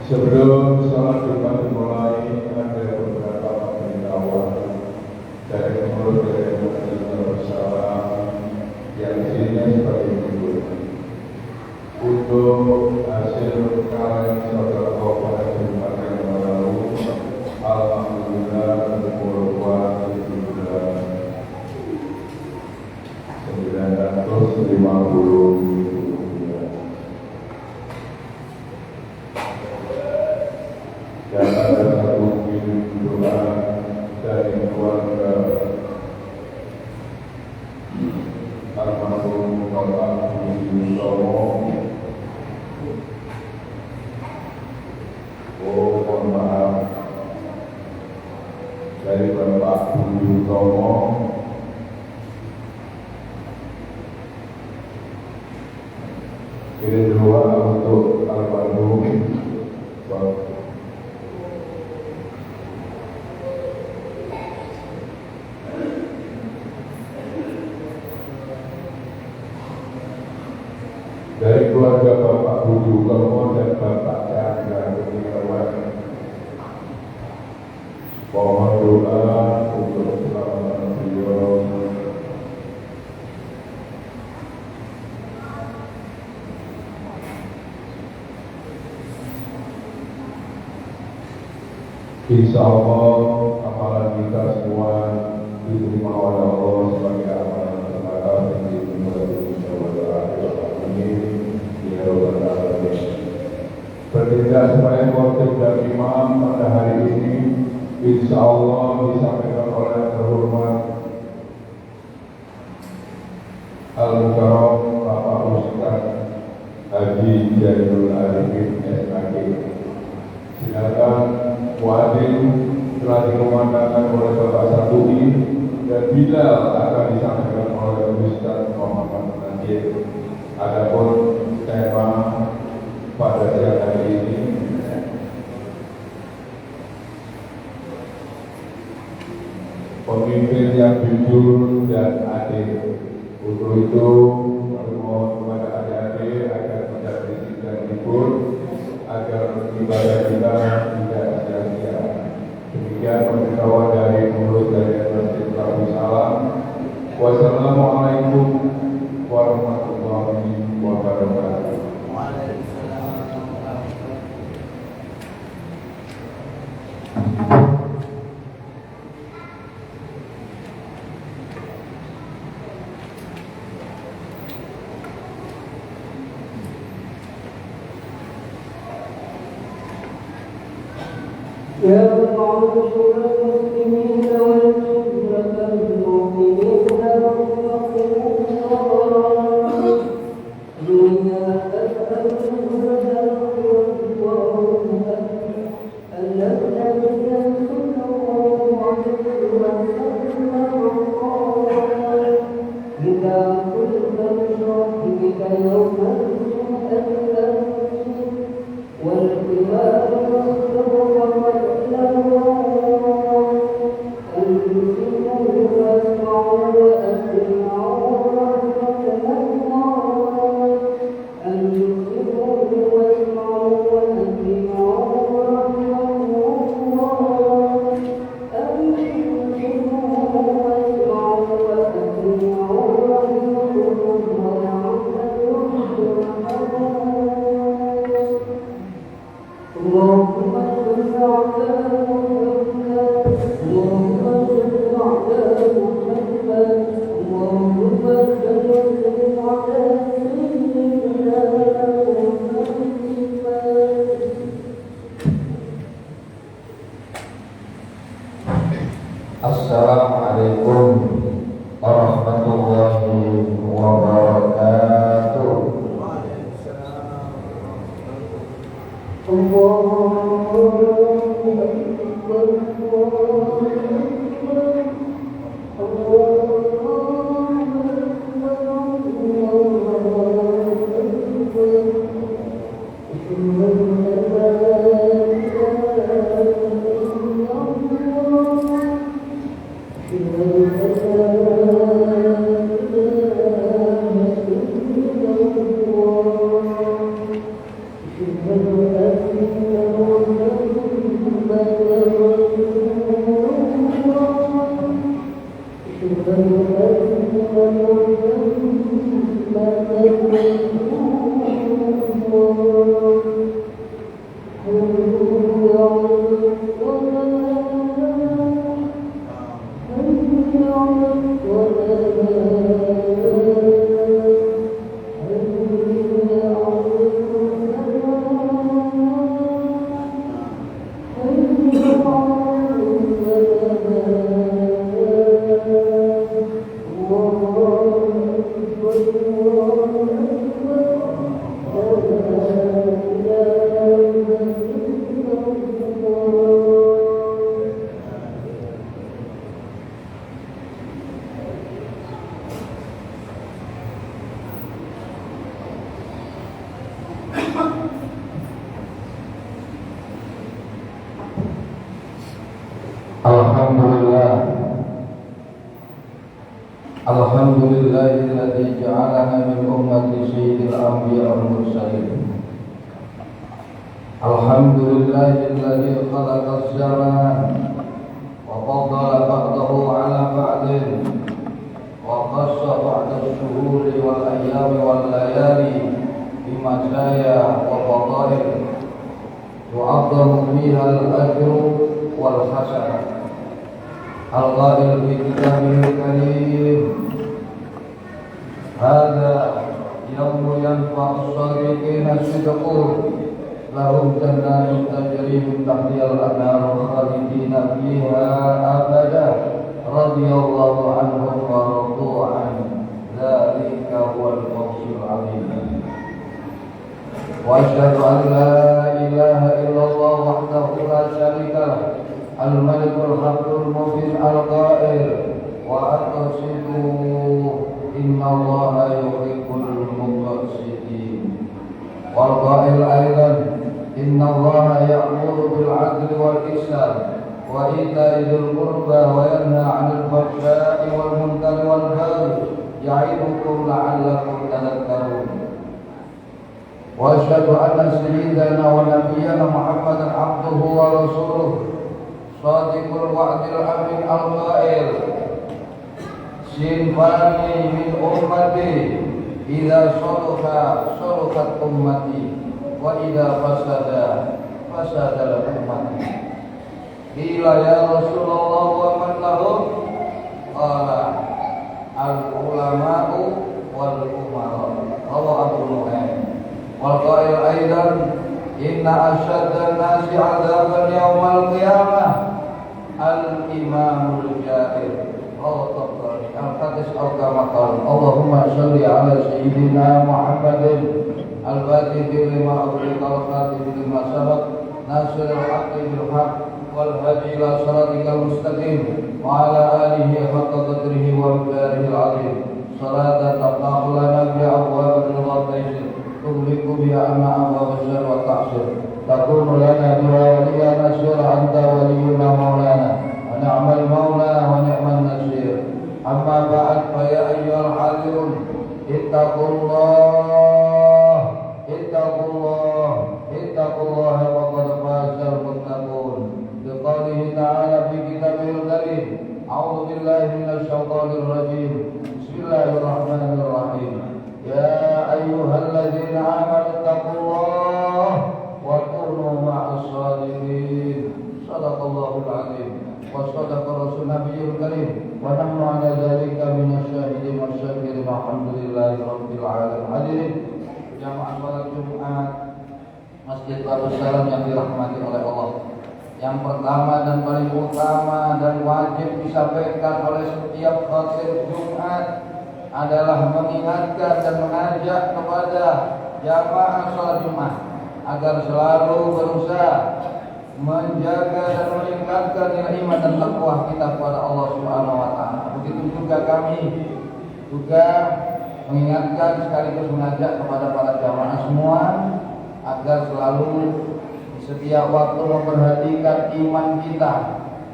Sebelum sholat Jumat dimulai, ada beberapa pemberitahuan dari mulut dari Masjid Darussalam yang isinya sebagai berikut. Untuk hasil kalian saudara pada Jumat yang lalu, alhamdulillah berbuat 950. Dan ada satu kirim doa dari keluarga almarhum Bapak Budi Utomo. Mohon maaf, dari Bapak Budi Utomo. Kirim doa untuk almarhum Bapak dari keluarga Bapak Budi Utomo dan Bapak Chandra Kurniawan. Mohon doa untuk keselamatan beliau. Insya Allah amalan kita semua diterima oleh Allah sebagai amalan terbaik di dunia ini. Bertindak sebagai khotib dan imam pada hari ini, insya Allah disampaikan oleh terhormat Al-Mukarram Bapak Ustaz Haji Zainul Arifin SAG. Silakan muadzin telah dikumandangkan oleh Bapak Satui dan Bilal akan disampaikan oleh Ustaz Muhammad Najib. Adapun tema pada siang hari ini pemimpin yang jujur dan adil. Untuk itu mohon kepada adik-adik agar tidak berisik dan libur, agar ibadah kita tidak sia-sia. Demikian pemberitahuan dari mulut dari Masjid Darussalam. Wassalamualaikum warahmatullahi wabarakatuh. يا معشر المسلمين والجملة المؤمنين دنيا أسألكم إذا كنت بشرحك يوم والقمار Assalamualaikum warahmatullahi wabarakatuh. Alhamdulillahilladzi ja'alana min ummati sayyidil anbiya wal mursalin. Alhamdulillahilladzi khalaqas zaman wa faddala ba'dahu 'ala ba'din wa khassa ba'da ash-shuhuri wal ayyami wal layali bima saya wa fadail tu'addamu fiha al-ajru wal hasanah. Al-Qa'il fi kitabihil karim Hada yawmu yanfa'u as-sadiqina sidquhum lahum jannatun tajri min tahtihal anharu khalidina fiha abada radhiyallahu anhum wa radu an dzalika huwal fawzul 'azim. Wa asyhadu an la ilaha illallah wahdahu la syarika lah al-malikul haqqul mubin al-qa'il wa aqsidu inna allaha yuhibbul muqsitin wal qa'il aidan inna allaha ya'muru bil 'adli wal ihsan wa ita'i dzil qurba wa yanha 'anil fahsya'i wal munkari wal baghi ya'idukum la'allakum tadhakkarun. Wa asyhadu anna sayyidana wa nabiyyana Muhammadan 'abduhu wa rasuluh shadiqul wa'dil amin al-qa'il sinfani min ummati idza solukat ummati wa idza fasada ummati. Qila ya Rasulullah wa man lahum? Qala al-ulama'u wal umara. Rawahu Abu Nu'aym. Wal qa'il aidan inna asyaddan nasi 'adzaban yaumal qiyamah al-imamul jahil. Al-Qadis al-Kamakal Allahumma salli ala Sayyidina Muhammadin al-Fatih lima ughliqa al-Fatih lima sabaq nasir al-haqqi bil-haq wal-hadi ila siratikal mustaqim wa ala alihi haqqa qadrihi wa miqdarihi al-'azim salatan taqahu lana bi abwabil ghadaisi tughliqu biha anna abwab asyar wa ta'sir takunu lana biha waliya nasir anta waliyuna maulana wa ni'mal maula wa ni'man nasir. Amma ba'd fa ya ayyuhal hadirun ittaqullah wa qad fazal muttaqun biqaulihi ta'ala fi kitabihil karim a'udzu billahi minasy syaithanir rajim bismillahirrahmanirrahim ya ayyuhalladzina amanu ittaqullah wa kunu ma'as shadiqin sadaqallahul azim wa sadaqa rasul nabiyil karim wa nahnu 'ala dzalika minasyahidin wasyakirin alhamdulillahi rabbil alamin. Hadirin jamaah salat Jumat Masjid Darussalam yang dirahmati oleh Allah. Yang pertama dan paling utama dan wajib disampaikan oleh setiap khatib Jumat adalah mengingatkan dan mengajak kepada jamaah salat Jumat agar selalu berusaha menjaga dan meningkatkan nilai iman dan takwa kita kepada Allah Subhanahu wa taala. Begitu juga kami juga mengingatkan sekaligus mengajak kepada para jamaah semua agar selalu di setiap waktu memperhatikan iman kita,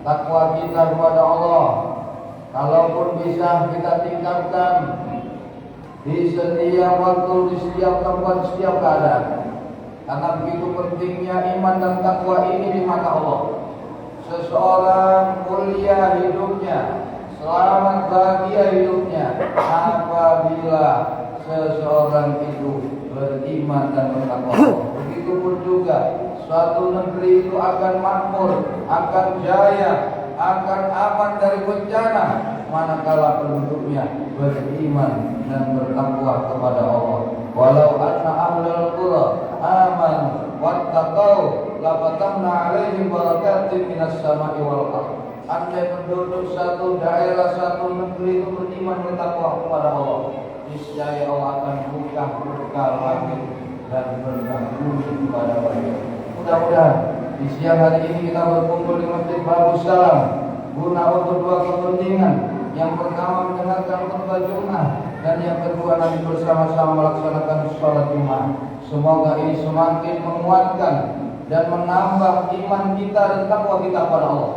takwa kita kepada Allah. Kalaupun bisa kita tingkatkan di setiap waktu, di setiap tempat, di setiap keadaan. Karena begitu pentingnya iman dan takwa ini di mata Allah. Seseorang mulia hidupnya, selamat bahagia hidupnya apabila seseorang itu beriman dan bertakwa. Begitupun juga suatu negeri itu akan makmur, akan jaya, akan aman dari bencana manakala penduduknya beriman dan bertakwa kepada Allah. Walau anna ahlul qura amanu wattaqau lafatahna 'alaihim barakatin minas sama'i wal ardh. Andai penduduk satu daerah, satu negeri itu beriman bertakwa kepada Allah, niscaya Allah akan buka berkah langit dan berkah bumi kepada mereka. Mudah-mudahan di siang hari ini kita berkumpul di Masjid Babus Salam guna untuk dua kepentingan. Yang pertama mendengarkan khutbah Jumat, dan yang kedua nanti bersama-sama melaksanakan sholat Jumat. Semoga ini semakin menguatkan dan menambah iman kita dan takwa kita pada Allah.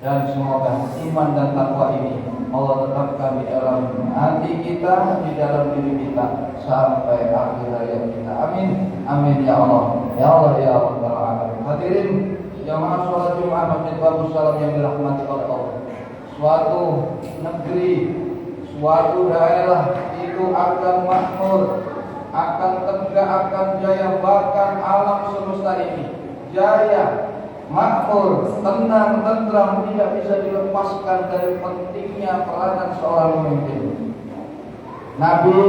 Dan semoga iman dan takwa ini Allah tetapkan di dalam hati kita, di dalam diri kita sampai akhir hayat kita. Amin. Amin ya Allah. Ya Allah ya Allah. Hadirin jamaah sholat Jumat Masjid Babus Salam yang dirahmati oleh Allah. Suatu negeri, suatu daerah itu akan makmur, akan tegak, akan jaya, bahkan alam semesta ini jaya, makmur, tenang, tentram, tidak bisa dilepaskan dari pentingnya peranan seorang pemimpin. Nabi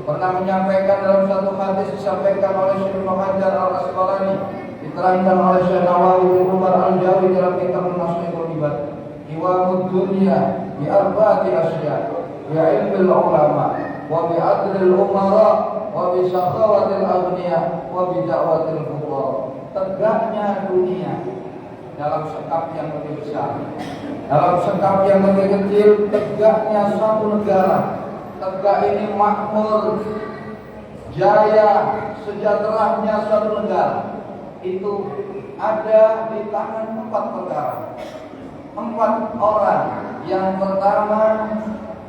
pernah menyampaikan dalam satu hadis disampaikan oleh Syekh Ibnu Hajar Al-Asqalani, diterangkan oleh Syekh Nawawi bin Umar Al-Jawi dalam kitab Masnaul Ibad. Iwamud dunya bi arba'ati asya, bi ilmil ulama, wa bi adlil umara, wa bi sakhawatil aghniya, wa bi da'watil fuqara. Tegaknya dunia dalam sekap yang lebih besar, dalam sekap yang lebih kecil, tegaknya suatu negara. Tegak ini makmur, jaya, sejahteranya suatu negara itu ada di tangan 4 perkara. 4 orang. Yang pertama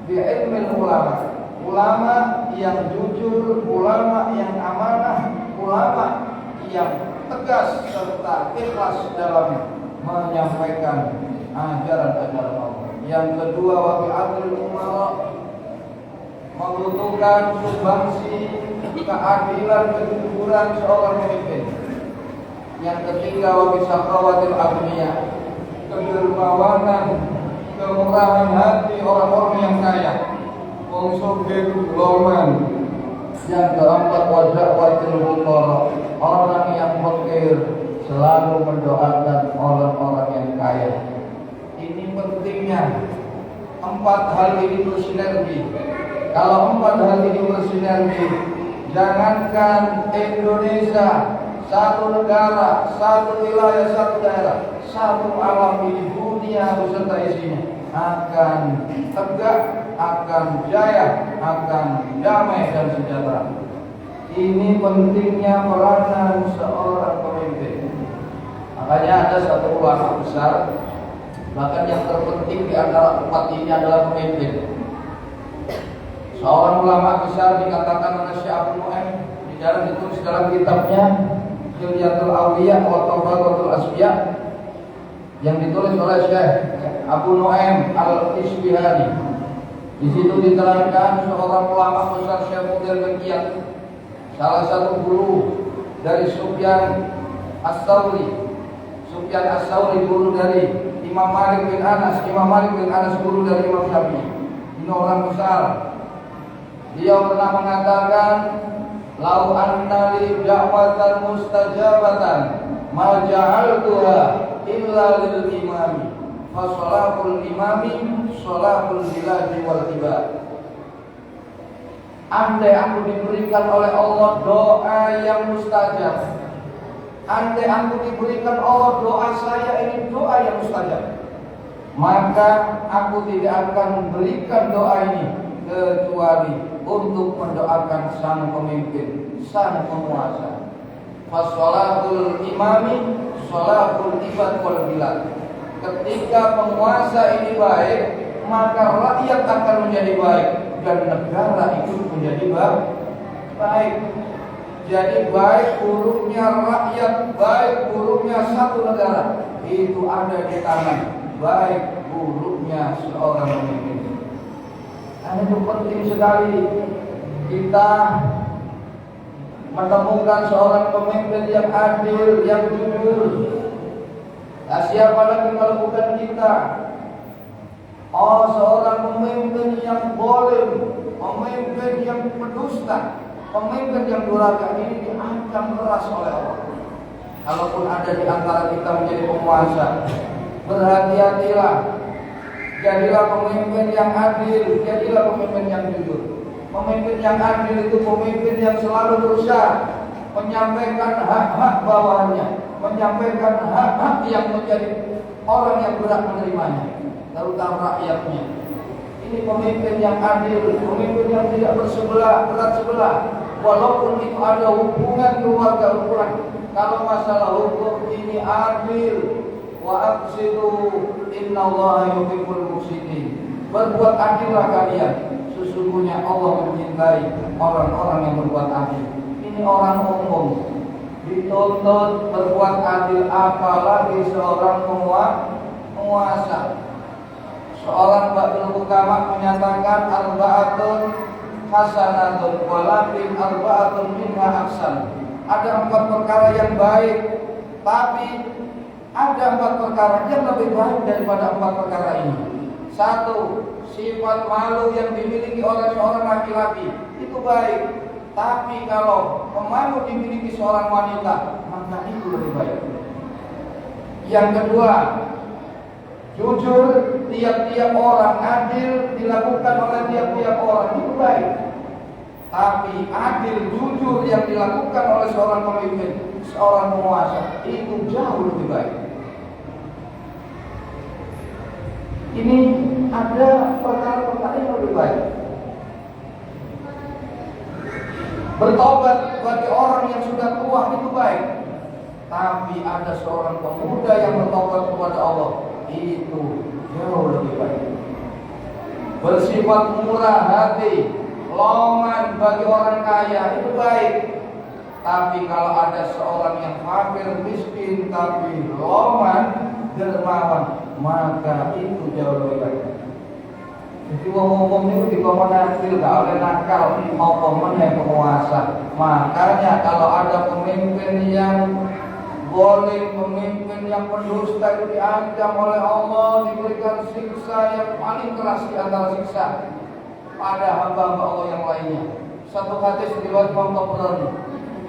bi'ilmil ulama, ulama yang jujur, ulama yang amanah, ulama yang tegas serta ikhlas dalam menyampaikan ajaran-ajaran Allah. Yang kedua wa bi'adlil umara, membutuhkan sumbangsi keadilan, kejujuran seorang pemimpin. Yang ketiga wa bisaqawatil aghniya, kedermawanan, kemurahan hati orang-orang yang kaya. Wong sugih loman. Yang keempat wajah wajil fuqara, orang yang fakir selalu mendoakan orang-orang yang kaya. Ini pentingnya 4 hal ini bersinergi. Kalau 4 hal ini bersinergi, jangankan Indonesia, satu negara, satu wilayah, satu daerah, satu alam ini, dunia beserta isinya akan tegak, akan jaya, akan damai dan sejahtera. Ini pentingnya peranan seorang pemimpin. Makanya ada satu ulama besar, bahkan yang terpenting di antara 4 ini adalah pemimpin. Seorang ulama besar dikatakan oleh Syekh Abu Nu'aim di dalam ditulis dalam kitabnya Hilyatul Awliya wa Tabaqatul Asfiya, yang ditulis oleh Syekh Abu Nu'aim Al-Isbihani. Di situ diterangkan seorang ulama besar Syekh Mudir bin Iyad, salah satu guru dari Sufyan As-Tsauri. Sufyan As-Tsauri guru dari Imam Malik bin Anas, Imam Malik bin Anas guru dari Imam Syafi'i. Ini orang besar. Dia pernah mengatakan, "Lau anna li da'watan mustajabatan ma ja'altuha illa lil imami, fa salahul imami salahul biladi wal ibad." Andai aku diberikan oleh Allah doa yang mustajab, andai aku diberikan Allah doa saya ini doa yang mustajab, maka aku tidak akan memberikan doa ini kecuali untuk mendoakan sang pemimpin, sang penguasa. Fasolatul imami solatul ibad wal bilad. Ketika penguasa ini baik, maka rakyat akan menjadi baik dan negara itu menjadi baik. Jadi baik buruknya rakyat, baik buruknya satu negara itu ada di tangan baik buruknya punya seorang pemimpin. Dan itu penting sekali kita menemukan seorang pemimpin yang adil, yang jujur. Nah, siapa lagi kalau bukan kita? Oh, seorang pemimpin yang boleh, pemimpin yang berdusta, pemimpin yang durhaka, ini diancam keras oleh Allah. Kalaupun ada di antara kita menjadi penguasa, berhati-hatilah. Jadilah pemimpin yang adil, jadilah pemimpin yang jujur. Pemimpin yang adil itu pemimpin yang selalu berusaha menyampaikan hak-hak bawahannya, menyampaikan hak-hak yang menjadi orang yang berhak menerimanya, terutama rakyatnya. Ini pemimpin yang adil, pemimpin yang tidak berat sebelah. Walaupun itu ada hubungan keluarga, hubungan. Kalau masalah hukum ini adil. Wa aqsitu innallaha yuhibbul muqsitin. Berbuat adillah kalian. Sesungguhnya Allah mencintai orang-orang yang berbuat adil. Ini orang umum dituntut berbuat adil, apalagi seorang penguasa. Seorang Ba'dul Hukama menyatakan arba'atun hasanatun walakin arba'atun minha ahsan. Ada 4 perkara yang baik, tapi ada 4 perkara yang lebih baik daripada 4 perkara ini. 1, sifat malu yang dimiliki oleh seorang laki-laki itu baik, tapi kalau pemalu dimiliki seorang wanita, maka itu lebih baik. Yang kedua, jujur tiap-tiap orang, adil dilakukan oleh tiap-tiap orang, itu baik. Tapi adil, jujur yang dilakukan oleh seorang pemimpin, seorang penguasa, itu jauh lebih baik. Ini ada perkara-perkara yang lebih baik. Bertobat bagi orang yang sudah tua itu baik. Tapi ada seorang pemuda yang bertobat kepada Allah, itu jauh lebih baik. Bersifat murah hati, loman bagi orang kaya itu baik. Tapi kalau ada seorang yang fakir miskin tapi loman dermawan, maka itu jauh lebih baik. Jadi umum itu dikomunakil gak oleh nakal mau pemenang penguasa. Makanya kalau ada pemimpin yang boleh, pemimpin yang pendusta itu diancam oleh Allah, diberikan siksa yang paling keras di antara siksa pada hamba-hamba Allah yang lainnya. Satu hadis riwayat Imam Tabrani.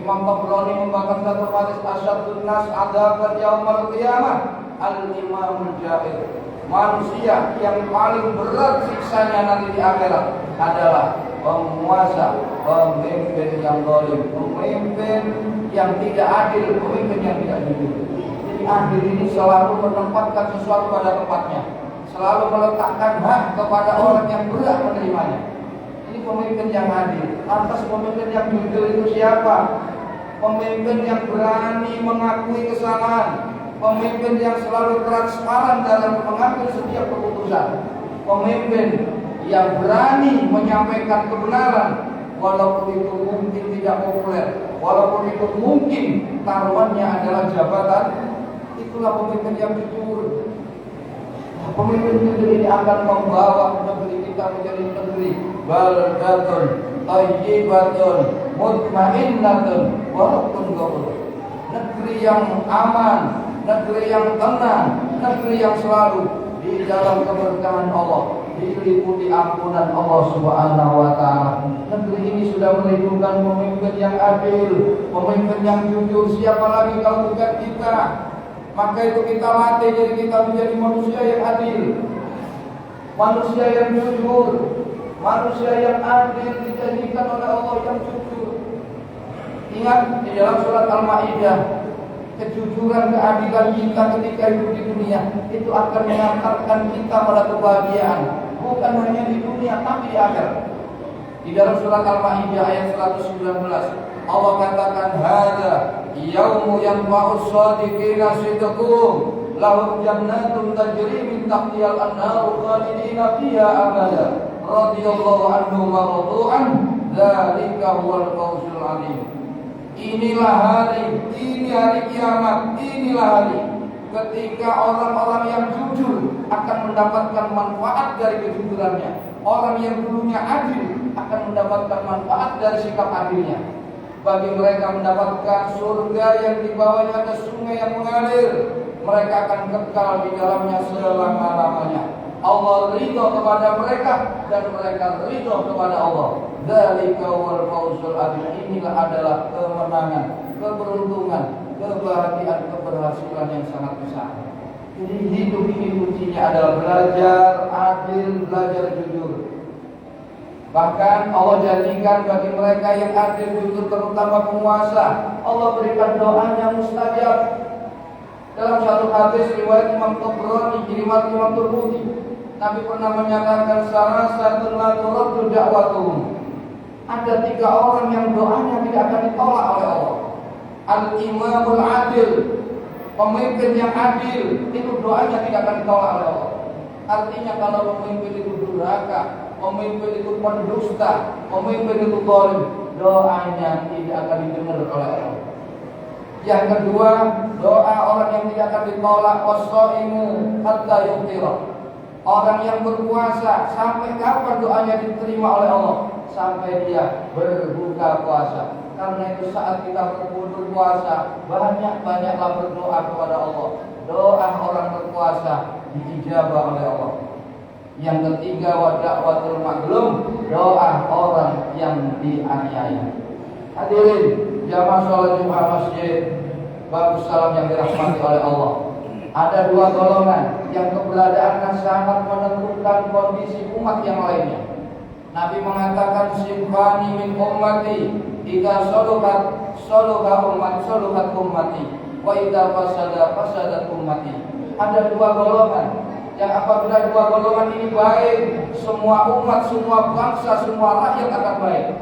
Imam Tabrani membawakan satu hadis asyadun nas adzaban yaumil qiyamah al-imamul ja'ir. Manusia yang paling berat siksanya nanti di akhirat adalah penguasa, pemimpin yang zalim, pemimpin yang tidak adil, pemimpin yang tidak jujur. Jadi adil ini selalu menempatkan sesuatu pada tempatnya, selalu meletakkan hak kepada orang yang berhak menerimanya. Ini pemimpin yang adil. Lantas pemimpin yang jujur itu siapa? Pemimpin yang berani mengakui kesalahan, pemimpin yang selalu transparan dalam mengambil setiap keputusan, pemimpin yang berani menyampaikan kebenaran walaupun itu mungkin tidak populer, walaupun itu mungkin taruhannya adalah jabatan. Itulah pemimpin yang jujur. Pemimpin jujur ini akan membawa negeri kita menjadi negeri baldatun thayyibatun mutmainnatun walaupun ghafur. Negeri yang aman, negeri yang tenang, negeri yang selalu di dalam keberkahan Allah, diliputi ampunan Allah Subhanahu wa taala. Negeri ini sudah menunjukkan pemimpin yang adil, pemimpin yang jujur. Siapa lagi kalau bukan kita? Maka itu kita latih jadi kita menjadi manusia yang adil, manusia yang jujur, manusia yang adil dijadikan oleh Allah yang jujur. Ingat di dalam surat Al-Maidah, kejujuran, keadilan kita ketika hidup di dunia itu akan mengantarkan kita pada kebahagiaan, bukan hanya di dunia tapi di akhirat. Di dalam surat Al-Maidah ayat 119 Allah katakan hada yaumu yanfa'us shadiqina sidquhum lahum jannatun tajri min tahtihal anharu khalidina fiha abada radhiyallahu anhum wa radu an dzalika huwal fawzul 'adzim. Inilah hari, ini hari kiamat, inilah hari ketika orang-orang yang jujur akan mendapatkan manfaat dari kejujurannya. Orang yang dulunya adil akan mendapatkan manfaat dari sikap adilnya. Bagi mereka mendapatkan surga yang di bawahnya ada sungai yang mengalir. Mereka akan kekal di dalamnya selama-lamanya. Allah ridho kepada mereka dan mereka ridho kepada Allah. Dzalika wal fawzul adzim. Inilah adalah kemenangan, keberuntungan, kebahagiaan, keberhasilan yang sangat besar. Jadi hidup ini kuncinya adalah belajar adil, belajar jujur. Bahkan Allah janjikan bagi mereka yang adil jujur, terutama penguasa, Allah berikan doanya mustajab. Dalam satu hadis riwayat Imam Tabrani, kirimat Imam Turmudi, Nabi pernah menyatakan salasatun la turaddu da'watuhum. Ada 3 orang yang doanya tidak akan ditolak oleh Allah. Al-imamul adil, pemimpin yang adil, itu doanya tidak akan ditolak oleh Allah. Artinya kalau pemimpin itu durhaka, pemimpin itu pendusta, pemimpin itu zalim, doanya tidak akan didengar oleh Allah. Yang kedua, doa orang yang tidak akan ditolak, was-shaimu hatta yuftira. Orang yang berpuasa, sampai kapan doanya diterima oleh Allah? Sampai dia berbuka puasa. Karena itu saat kita berpuasa, banyak-banyaklah berdoa kepada Allah. Doa orang berpuasa diijabah oleh Allah. Yang ketiga, wa da'watul mazlum, doa orang yang dianiaya. Hadirin jamaah salat Jumat Masjid Babus Salam yang dirahmati oleh Allah. Ada 2 golongan yang keberadaannya sangat menentukan kondisi umat yang lainnya. Nabi mengatakan sinfani min ummati, idza saluhat ummati wa idza fasadat ummati. Ada 2 golongan yang apabila 2 golongan ini baik, semua umat, semua bangsa, semua rakyat akan baik.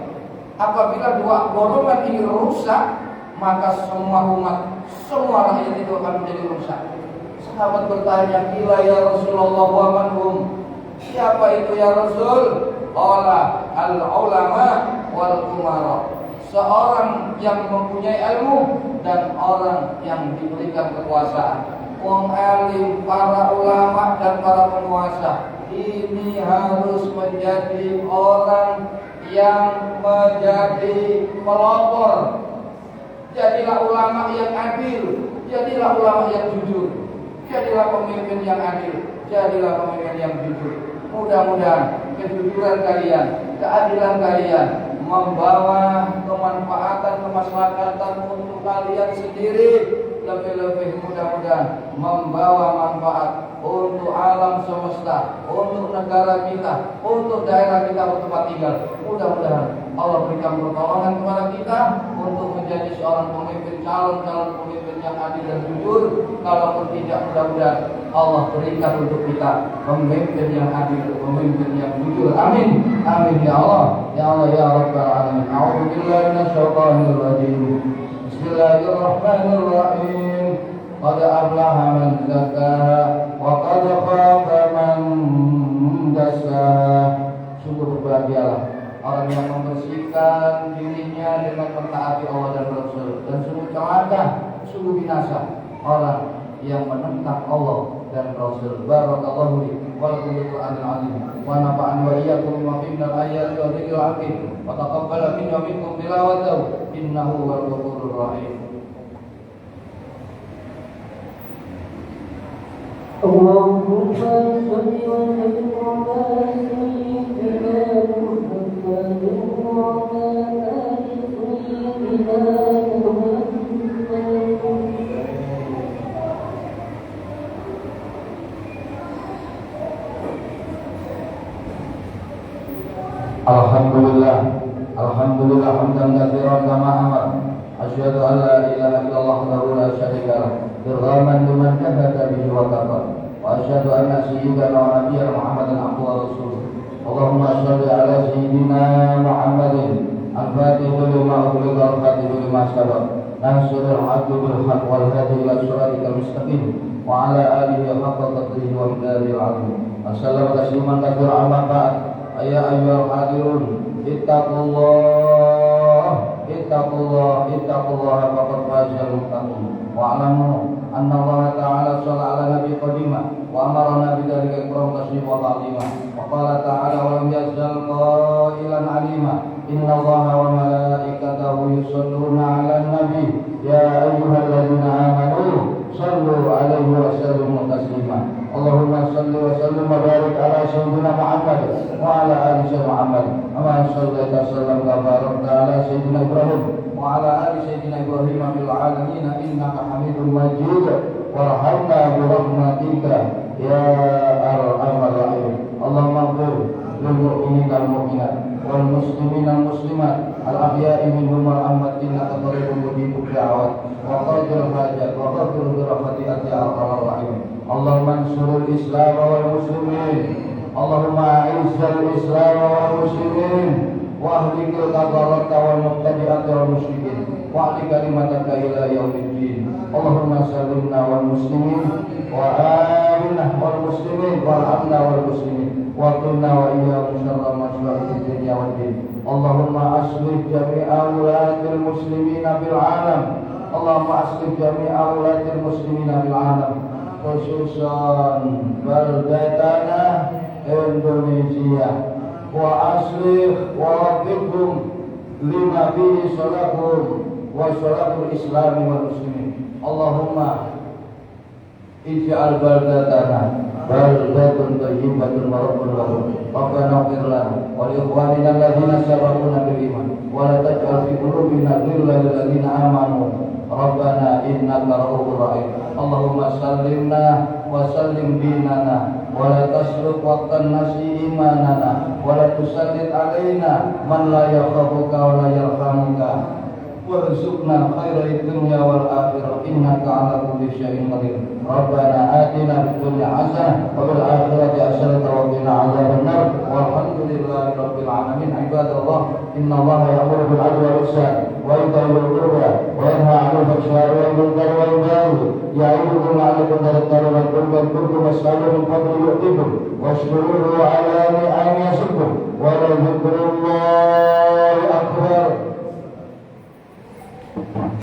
Apabila 2 golongan ini rusak, maka semua umat, semua rakyat itu akan menjadi rusak. Sahabat bertanya, "Qila ya Rasulullah wa man hum?" Siapa itu ya Rasul? Qala al-ulama wal umara. Seorang yang mempunyai ilmu dan orang yang diberikan kekuasaan. Wong alim, para ulama dan para penguasa ini harus menjadi orang yang menjadi pelopor. Jadilah ulama yang adil, jadilah ulama yang jujur. Jadilah pemimpin yang adil, jadilah pemimpin yang jujur. Mudah-mudahan kejujuran kalian, keadilan kalian membawa kemanfaatan, kemaslahatan untuk kalian sendiri. Lebih-lebih mudah-mudahan membawa manfaat untuk alam semesta, untuk negara kita, untuk daerah kita bertempat tinggal. Mudah-mudahan Allah berikan pertolongan kepada kita untuk menjadi seorang pemimpin, calon-calon pemimpin yang adil dan jujur. Kalaupun tidak, mudah-mudahan Allah berikan untuk kita pemimpin yang adil, pemimpin yang jujur. Amin. Amin ya Allah. Ya Allah ya Rabbal alamin. A'udzubillahi minasyaitonir rajim. Bismillahirrahmanirrahim. Qad aflaha man zakkaha wa qad khaba man dassaha. Sungguh berbahagialah orang yang membersihkan dirinya dengan mentaati Allah dan Rasul, dan sungguh celaka, sungguh binasa orang yang menentang Allah dan Rasul. Barakallahu li wa lakum bil Qur'anil azim wa nafa'ani wa iyyakum bima fihi minal ayati wa dzikril hakim wa taqabbala minna wa minkum tilawatahu innahu huwal ghafurur rahim. اللهم صل وسلم على سيدنا محمد وعلى آل سيدنا محمد. Alhamdulillah, alhamdulillah hamdan katsiran kama amar. Asyhadu an la ilaha illallah wahdahu la syarika lah, irghaman liman jahada bihi wa kafar. Wa asyhadu anna sayyidana wa nabiyyana Muhammadan abduhu wa rasuluh. Allahumma shalli ala sayyidina Muhammadin al-fatih lima ughliqa al-khatib lima sabaq, nasirul haqqi bil haqq wal hadi ila siratikal mustaqim wa ala alihi haqqa qadrihi wa miqdarihil azim. Assalamu tasliman katsiran amma ba'd. Ya ayyuhal hadirun, ittaqullah faqad fazal muttaqun. Wa'lamu anna Allah ta'ala tasrif wa ta'lima. Wa qala ta'ala wa lam yazal qailan 'alima. Inna Allaha wa malaikatahu yusholluna 'alan nabi. Ya ayyuhalladzina amanu shallu 'alaihi wa sallimu taslima. Allahumma shalli wa sallim wa barik ala sayyidina Muhammad wa ala ali sayyidina Muhammad. Amma shallaita wa sallamta wa barakta ala sayyidina Ibrahim wa ala ali sayyidina Ibrahim fil alamin innaka Hamidum Majid. Warhamna bi rahmatika ya arhamar rahimin. Allahumma ighfir lil mu'minina wal mu'minat wal muslimina wal muslimat al ahya'i minhum wal amwat innaka qaribun mujibud da'wat wa qadil hajat wa qadil bi rahmatika ya arhamar rahimin. Allahumma ansuril Islam wal muslimin. Allahumma a'izzal Islam wal muslimin wa ahlikil kafarata wal mubtadi'ata wal musyrikin wa ahli kalimataka ila yaumiddin. Allahumma sallimna wal muslimin wa aminna wal muslimin warhamna wal muslimin wa qina wa iyyahum syarra ma syarrul dunya wad din. Allahumma aslih jami'a ulatil muslimina bil alam. Allahumma aslih jami'a ulatil muslimina bil alam, khususan baldatana Indonesia. Wa aslih wa wafiqhum lima fihi salahum wa salahul islami wal muslimin. Allahumma ij'al baldatana baldatun thayyibatun wa rabbul ghafur. Rabbana ighfir lana wa li ikhwanina alladhina sabaquna bil iman wa la taj'al fi qulubina ghillan lil ladzina amanu Rabbana innaka ra'ufur rahim. Allahumma sallimna wa sallim dinana wa la tasrif waqtan nasi imanana wa la tusallit alaina man la yakhafuka wa la yarhamuka warzuqna khairal dunya wal akhirah innaka ala kulli syai'in qadir. Rabbana atina fid dunya hasanah wa fil akhirati hasanah wa qina adzaban nar. Walhamdulillahi rabbil alamin. Ibadallah, innallaha ya'muru bil 'adli wal ihsan wa ita'i dzil qurba wa yanha 'anil fahsya'i wal munkari wal baghi ya'idukum la'allakum tadhakkarun. Qul was'alu min fadli yu'tikum washkuruhu 'ala ni'amihi yashkurkum wa la dhikrullahi